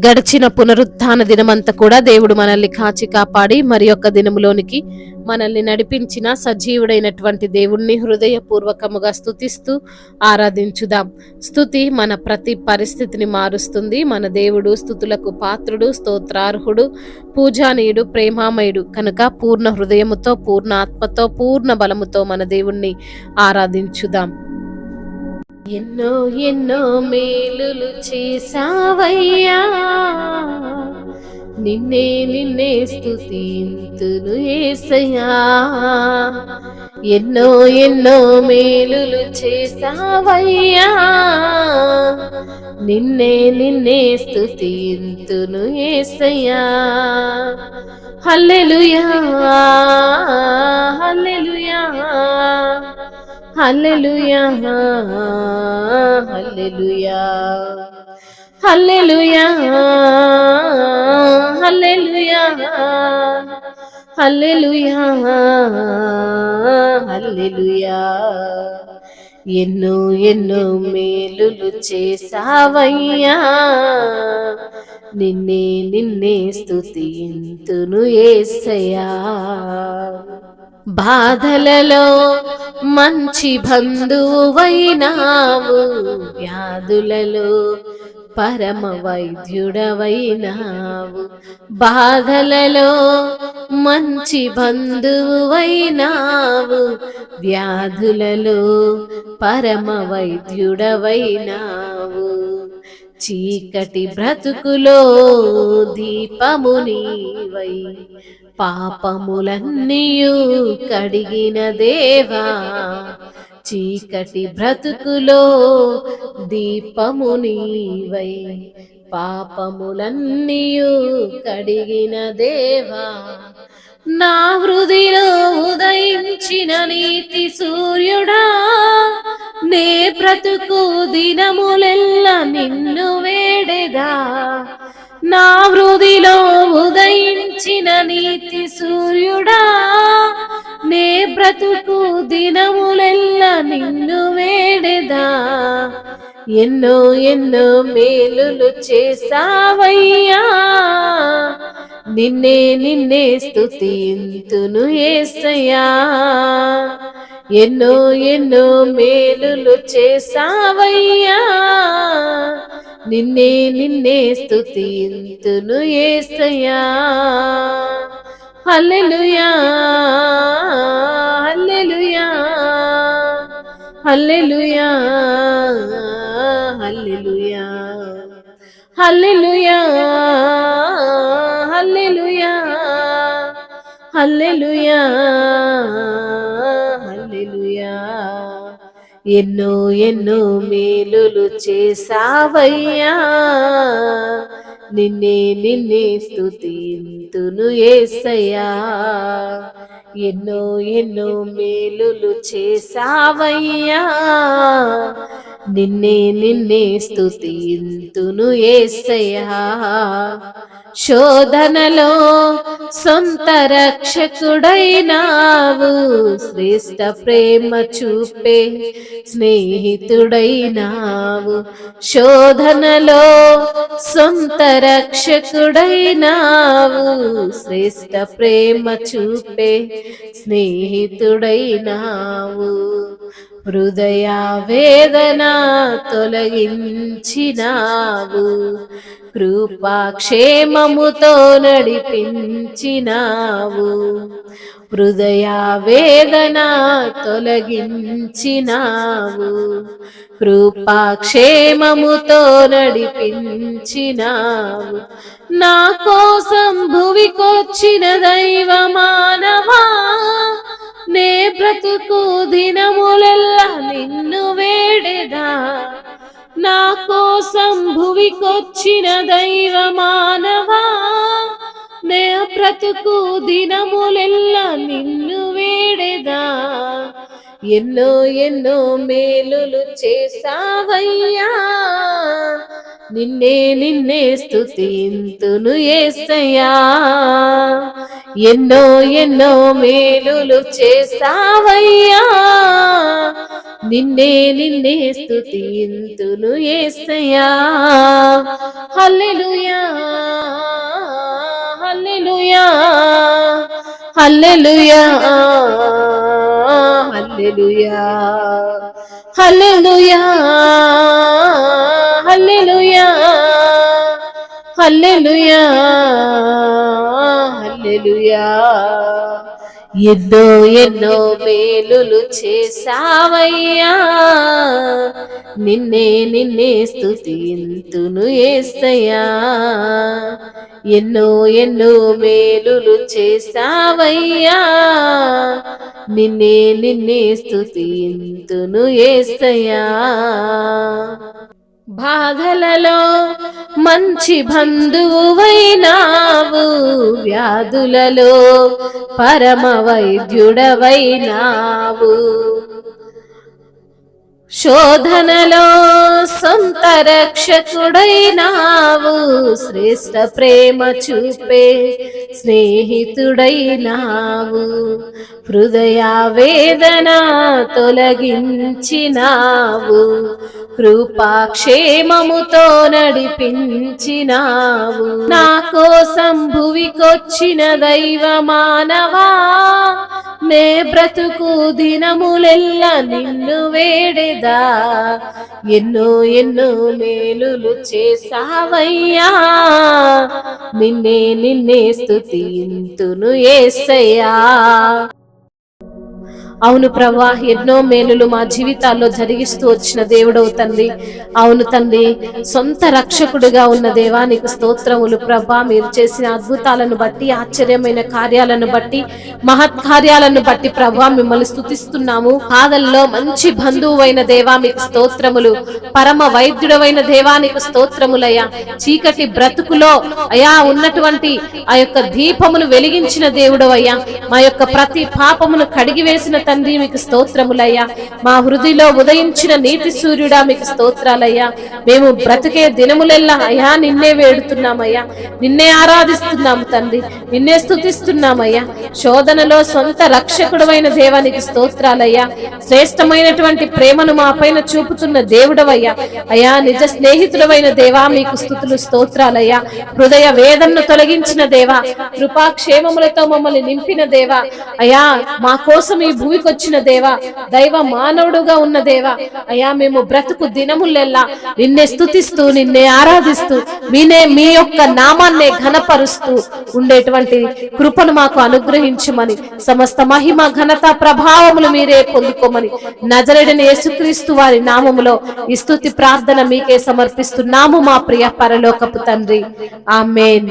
గడిచిన పునరుత్థాన దినమంతా కూడా దేవుడు మనల్ని కాచి కాపాడి మరి యొక్క దినములోనికి మనల్ని నడిపించిన సజీవుడైనటువంటి దేవుణ్ణి హృదయపూర్వకముగా స్తుతిస్తూ ఆరాధించుదాం. స్తుతి మన ప్రతి పరిస్థితిని మారుస్తుంది. మన దేవుడు స్తుతులకు పాత్రుడు, స్తోత్రార్హుడు, పూజానీయుడు, ప్రేమామయుడు కనుక పూర్ణ హృదయముతో, పూర్ణ ఆత్మతో, పూర్ణ బలముతో మన దేవుణ్ణి ఆరాధించుదాం. ఎన్నో ఎన్నో మేలులు చేసావయ్యా, నిన్నే నిన్నే స్తుతింతును యేసయ్యా. ఎన్నో ఎన్నో మేలులు చేసావయ్యా, నిన్నే నిన్నే స్తుతింతును యేసయ్యా. హల్లెలూయా హల్లెలూయా హల్లెలూయా హల్లెలూయా హల్లెలూయా హల్లెలూయా హల్లెలూయా హల్లెలూయా. ఎన్నో ఎన్నో మేలులు చేసావయ్యా, నిన్నే నిన్నే స్తుతింతును యేసయ్యా. బాధలలో మంచి బంధువైనావు, వ్యాధులలో పరమ వైద్యుడవైనావు. బాధలలో మంచి బంధువైనావు, వ్యాధులలో పరమ వైద్యుడవైనావు. చీకటి బ్రతుకులో దీపము నీవై, పాపములన్నీయు కడిగిన దేవా. చీకటి బ్రతుకులో దీపము నీవై, పాపములన్నీయు కడిగిన దేవా. నా హృదయలో ఉదయించిన నీతి సూర్యుడా, నే బ్రతుకు దినములెల్ల నిన్ను వేడెదా. నా హృదయలో ఉదయించిన నీతి సూర్యుడా, నే బ్రతుకు దినములెల్ల నిన్ను వేడెదా. ఎన్నో ఎన్నో మేలులు చేసావయ్యా, నిన్నే నిన్నే స్తుతింతును యేసయ్యా. ఎన్నో ఎన్నో మేలులు చేసావయ్యా, నిన్నే నిన్నే స్తుతింతును యేసయ్యా. హల్లెలూయా హల్లెలూయా హల్లెలూయా హల్లెలూయా హల్లెలూయా హల్లెలూయా హల్లెలూయా హల్లెలూయా. ఎన్నో ఎన్నో మేలులు చేసావయ్యా, నిన్నే నిన్నే స్తుతింతును యేసయ్యా. ఎన్నో ఎన్నో మేలులు చేసావయ్యా, నిన్నే నిన్నే స్తుతింతును యేసయ్యా. శోధనలో సొంత రక్షకుడైనావు, శ్రేష్ఠ ప్రేమ చూపే స్నేహితుడైనావు. శోధనలో సొంత రక్షకుడైనావు, శ్రేష్ఠ ప్రేమ చూపే స్నేహితుడైనావు. హృదయ వేదన తొలగించినావు, కృపాక్షేమముతో నడిపించినావు. హృదయ వేదన తొలగించినావు, కృపాక్షేమముతో నడిపించినావు. నా కోసం భువికొచ్చిన దైవ మానవా, నే బ్రతుకు దినములెల్లా నిన్ను వేడెదా. నా కోసం భువికొచ్చిన దైవ మానవా, నే బ్రతుకు దినములెల్లా నిన్ను వేడెదా. ఎన్నో ఎన్నో మేలులు చేసావయ్యా, నిన్నే నిన్నే స్తుతింతును యేసయ్యా, ఎన్నో ఎన్నో మేలులు చేసావయ్యా, నిన్నే నిన్నే స్తుతింతును యేసయ్యా. హల్లెలూయా హల్లెలూయా హల్లెలూయా హల్లెలూయా హల్లెలూయా హల్లెలూయా హల్లెలూయా హల్లెలూయా. ఎన్నో ఎన్నో మేలులు చేసావయ్యా, నిన్నే నిన్నే స్తుతింతును యేసయ్యా, ఎన్నో ఎన్నో మేలులు చేసావయ్యా, నిన్నే నిన్నే స్తుతింతును యేసయ్యా. బాధలలో మంచి బంధువైనావు, వ్యాధులలో పరమ వైద్యుడవైనావు, శోధనలో సొంత రక్షకుడైనావు, శ్రేష్ఠ ప్రేమ చూపే స్నేహితుడైనావు, హృదయ వేదన తొలగించినావు, కృపాక్షేమముతో నడిపించినావు. నా కోసం భువికొచ్చిన దైవ మానవా, నే బ్రతుకు దినములెల్లా నిన్ను వేడెదా, ఎన్నో ఎన్నో మేలులు చేసావయ్యా, నిన్నే నిన్నే స్తుతింతును యేసయ్యా. అవును ప్రభా, ఎన్నో మేలులు మా జీవితాల్లో జరిగిస్తూ వచ్చిన దేవుడవు తండ్రి. అవును తండ్రి, సొంత రక్షకుడిగా ఉన్న దేవానికి స్తోత్రములు ప్రభా. మీరు చేసిన అద్భుతాలను బట్టి, ఆశ్చర్యమైన కార్యాలను బట్టి, మహత్ కార్యాలను బట్టి ప్రభా మిమ్మల్ని స్తుతిస్తున్నాము. పాదల్లో మంచి బంధువైన దేవా మీకు స్తోత్రములు, పరమ వైద్యుడవైన దేవానికి స్తోత్రములయ్యా. చీకటి బ్రతుకులో అయా ఉన్నటువంటి ఆ యొక్క దీపమును వెలిగించిన దేవుడవయ్యా, మా యొక్క ప్రతి పాపమును కడిగివేసిన తండ్రి మీకు స్తోత్రములయ్యా. మా హృదయలో ఉదయించిన నీతి సూర్యుడా మీకు స్తోత్రాలయ్యా. మేము బ్రతికే దినములెల్లా అయ్యా నిన్నే వేడుతున్నామయ్యా, నిన్నే ఆరాధిస్తున్నాము తండ్రి, నిన్నే స్తుతిస్తున్నామయ్యా. శోధనలో సొంత రక్షకుడవైన దేవానికి స్తోత్రాలయ్యా. శ్రేష్టమైనటువంటి ప్రేమను మా పైన చూపుతున్న దేవుడవయ్యా అయ్యా, నిజ స్నేహితుడవైన దేవా మీకు స్తుతులు స్తోత్రాలయ్యా. హృదయ వేదనను తొలగించిన దేవా, కృపాక్షేమములతో మమ్మల్ని నింపిన దేవా అయ్యా, మా కోసం ఈ భూమికి వచ్చిన దేవా, దైవ మానవుడుగా ఉన్న దేవా అయ్యా, మేము బ్రతుకు దినములెల్లా నిన్నే స్తుతిస్తూ నిన్నే ఆరాధిస్తూ మీ యొక్క నామాన్నే ఘనపరుస్తూ ఉండేటువంటి కృపను మాకు అనుగ్రహించమని, సమస్త మహిమ ఘనత ప్రభావములు మీరే పొందుకోమని నజరేయుడైన యేసుక్రీస్తు వారి నామములో ఈ స్తుతి ప్రార్థన మీకే సమర్పిస్తున్నాము మా ప్రియ పరలోకపు తండ్రి. ఆమేన్.